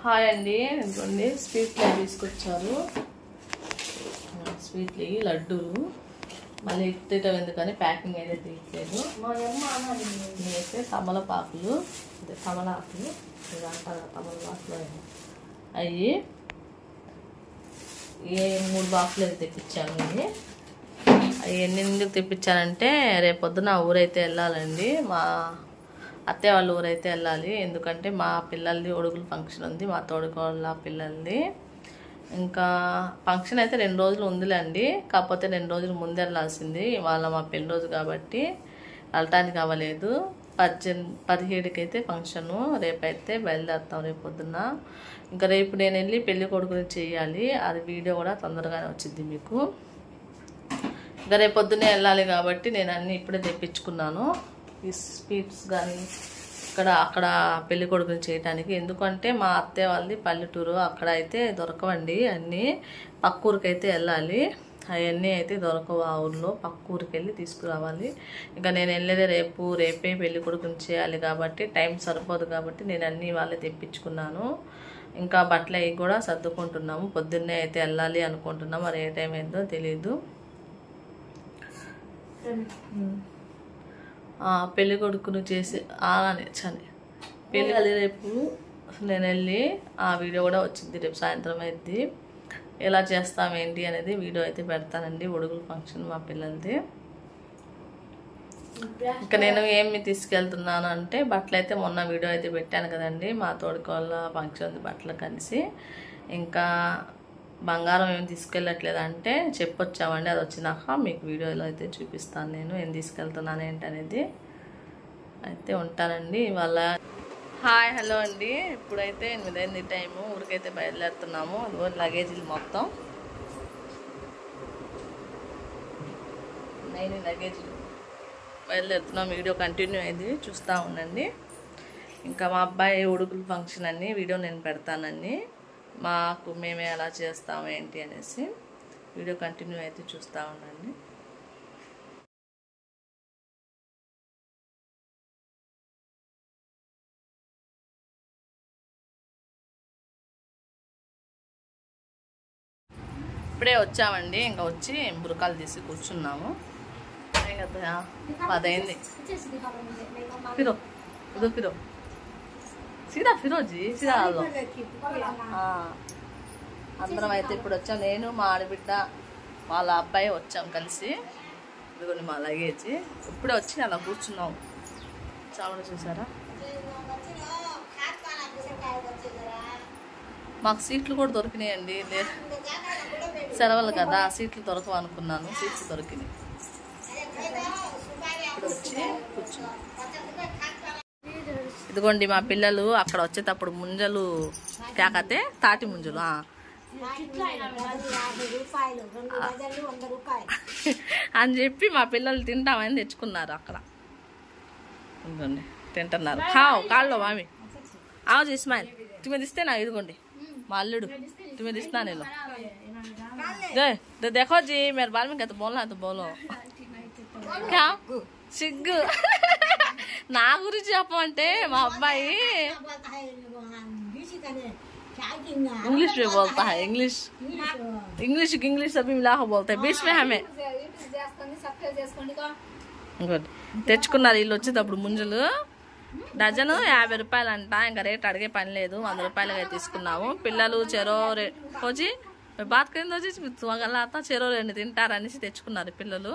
Hi అండి, ఇదిగోండి స్వీట్లు తీసుకొచ్చారు. స్వీట్లు లడ్డూలు. మళ్ళీ ఇట్టడం ఎందుకని ప్యాకింగ్ అయితే తీయట్లేదు. నేనైతే తమలపాకులు, అదే కమలాకులు, ఇది అంటారు తమలపాకులు అవి 3 బాక్సులు అయితే తెప్పించాను. ఇవి అవి ఎందుకు తెప్పించానంటే రేపొద్దున ఊరైతే వెళ్ళాలండి. మా అత్తయ్య వాళ్ళ ఊరైతే వెళ్ళాలి. ఎందుకంటే మా పిల్లలది ఒడుగులు ఫంక్షన్ ఉంది, మా తోడుకోళ్ళ పిల్లలది. ఇంకా ఫంక్షన్ అయితే 2 రోజులు ఉందిలేండి. కాకపోతే 2 రోజులు ముందు వెళ్ళాల్సింది. ఇవాళ మా పెళ్లి రోజు కాబట్టి వెళ్ళటానికి అవ్వలేదు. 17కి అయితే ఫంక్షను. రేపైతే బయలుదేరుతాం రేపొద్దున. ఇంకా రేపు నేను వెళ్ళి పెళ్లి కొడుకుని చేయాలి. అది వీడియో కూడా తొందరగానే వచ్చింది మీకు. ఇంకా రేపొద్దునే వెళ్ళాలి కాబట్టి నేను అన్నీ ఇప్పుడే తెప్పించుకున్నాను. ఈ స్వీట్స్ కానీ అక్కడ పెళ్లి కొడుకుని చేయడానికి. ఎందుకంటే మా అత్తయ్య వాళ్ళది పల్లెటూరు, అక్కడ అయితే దొరకవండి అన్నీ. పక్క ఊరికి అయితే వెళ్ళాలి. అవన్నీ అయితే దొరకవు ఆ ఊర్లో. పక్క ఊరికి వెళ్ళి తీసుకురావాలి. ఇంకా నేను వెళ్ళేది రేపే పెళ్లి కొడుకుని చేయాలి కాబట్టి టైం సరిపోదు కాబట్టి నేను అన్నీ వాళ్ళే తెప్పించుకున్నాను. ఇంకా బట్టలు అవి కూడా సర్దుకుంటున్నాము. పొద్దున్నే అయితే వెళ్ళాలి అనుకుంటున్నాం. మరి ఏ టైం అయిందో తెలీదు. పెళ్లి కొడుకును చేసి పెళ్ళి రేపు నేను వెళ్ళి ఆ వీడియో కూడా వచ్చింది. రేపు సాయంత్రం అయితే ఎలా చేస్తామేంటి అనేది వీడియో అయితే పెడతానండి. ఒడుగుల ఫంక్షన్ మా పిల్లలది. ఇంకా నేను ఏమి తీసుకెళ్తున్నాను అంటే బట్టలు అయితే మొన్న వీడియో అయితే పెట్టాను కదండి. మా తోడుకోళ్ళ ఫంక్షన్ ఉంది, బట్టలు కలిసి. ఇంకా బంగారం ఏమి తీసుకెళ్ళట్లేదు అంటే చెప్పొచ్చామండి. అది వచ్చినాక మీకు వీడియోలో అయితే చూపిస్తాను నేను ఏం తీసుకెళ్తున్నాను ఏంటనేది. అయితే ఉంటానండి ఇవాళ. హాయ్ హలో అండి, ఇప్పుడైతే 8 అయింది టైము. ఊరికైతే బయలుదేరుతున్నాము. ఇదిగో లగేజీలు మొత్తం 9 లగేజీలు బయలుదేరుతున్నాం. వీడియో కంటిన్యూ అయింది, చూస్తూ ఉండండి. ఇంకా మా అబ్బాయి ఉడుకుల ఫంక్షన్ అన్ని వీడియో నేను పెడతానండి. మేమే ఎలా చేస్తాము ఏంటి అనేసి వీడియో కంటిన్యూ అయితే చూస్తూ ఉండండి. ఇప్పుడే వచ్చామండి. ఇంకా వచ్చి బురకాలు తీసి కూర్చున్నాము. 10 అయింది. ఫిరో సీదా ఫిరోజీ సీదా అందరం అయితే ఇప్పుడు వచ్చాం. నేను మా ఆడబిడ్డ వాళ్ళ అబ్బాయి వచ్చాం కలిసి. ఇదిగోండి మా లగేజ్. ఇప్పుడే వచ్చి అలా కూర్చున్నాం. చాలా చూసారా, మాకు సీట్లు కూడా దొరికినాయండి. సెలవులు కదా, సీట్లు దొరకవు అనుకున్నాను. సీట్స్ దొరికినాయి. ఇప్పుడు వచ్చి కూర్చున్నాం. ఇదిగోండి మా పిల్లలు అక్కడ వచ్చేటప్పుడు ముంజలు కాకతే తాటి ముంజలు అని చెప్పి మా పిల్లలు తింటామని తెచ్చుకున్నారు. అక్కడ ఇదిగోండి తింటున్నారు. కాళ్ళు మామి ఆవు ఇస్మాయిల్ తుమ్మిది ఇస్తే నా. ఇదిగోండి మా అల్లుడు తుమ్మిది ఇస్తున్నా నేను. देखो जी मेरे बारे में कहते बोलना है तो बोलो. क्या సిగ్గు నా గురించి చెప్పమంటే మా అబ్బాయి इंग्लिश में बोलता है. इंग्लिश सभी मिला के बोलते हैं. बीच में हमें తెచ్చుకున్నారు. వీళ్ళు వచ్చేటప్పుడు ముంజలు డజను 50 రూపాయలు అంట. ఇంకా రేట్ అడిగే పని లేదు. 100 రూపాయలుగా తీసుకున్నాము. పిల్లలు చెరో రోజు బాత్ కింద వచ్చి చెరో 2 తింటారనేసి తెచ్చుకున్నారు. పిల్లలు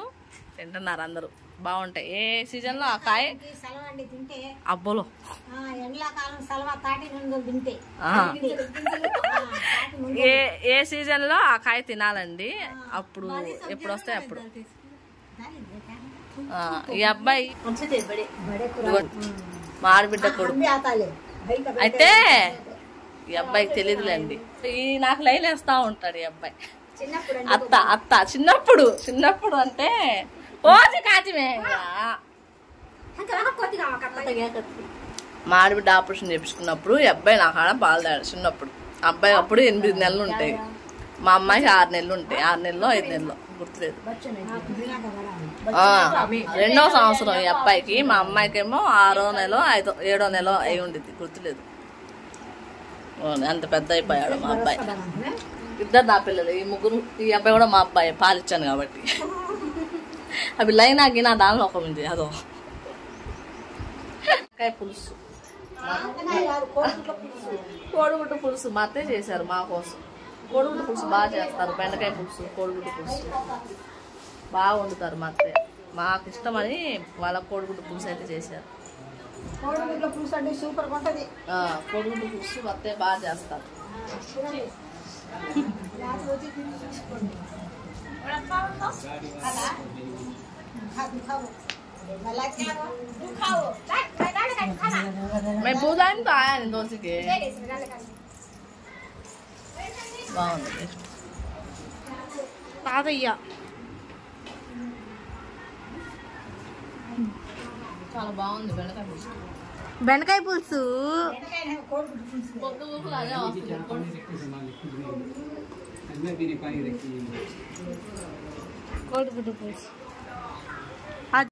తింటున్నారు అందరూ. బాగుంటాయి. ఏ సీజన్ లో ఆ కాయ అబ్బోలో ఏ సీజన్ లో ఆ కాయ తినాలండి. అప్పుడు ఎప్పుడు వస్తాయి అప్పుడు. ఈ అబ్బాయి మా ఆడబిడ్డ కొడుకు. అయితే ఈ అబ్బాయికి తెలియదులేండి. ఈ నాకు లైలేస్తా ఉంటాడు ఈ అబ్బాయి. అత్త చిన్నప్పుడు అంటే మా ఆడబిడ్డ ఆపరేషన్ చేయించుకున్నప్పుడు ఈ అబ్బాయి నాకు ఆడ పాలు తాడు చిన్నప్పుడు. అబ్బాయి అప్పుడు 8 నెలలు ఉంటాయి. మా అమ్మాయికి 6 నెలలు ఉంటాయి. 6 నెలలో 5 నెలలో గుర్తులేదు. 2వ సంవత్సరం ఈ అబ్బాయికి. మా అమ్మాయికి ఏమో 6వ నెల 7వ నెల అయి ఉండేది, గుర్తులేదు. అంత పెద్ద అయిపోయాడు మా అబ్బాయి. ఇద్దరు నా పిల్లలు, ఈ ముగ్గురు. ఈ అబ్బాయి కూడా మా అబ్బాయి, పాలిచ్చాను కాబట్టి. అవి లైన్ ఆగి నా దానిలో ఒక ఉంది అదో పులుసు, కోడిగుడ్డు పులుసు మా అత్తే చేశారు మా కోసం. కోడిగుడ్డు పులుసు బాగా చేస్తారు, బెండకాయ పులుసు, కోడిగుడ్డు పులుసు బాగా వండుతారు మా అత్తే. మాకు ఇష్టమని వాళ్ళ కోడిగుడ్డు పులుసు అయితే చేశారు. కోడిగుడ్ల పులుసు అంటే సూపర్గా ఉంటుంది. కోడిగుడ్డు పులుసు మా అత్తే బాగా చేస్తారు. मैं बुलाइन तो आया नहीं दोस्त के బాగుంది తాతయ్య. చాలా బాగుంది బెండకాయ పులుసు. బెండకాయ పులుసు పొద్దు ఊపులు అదే వస్తుంది. కోడిగుడ్డు పులుసు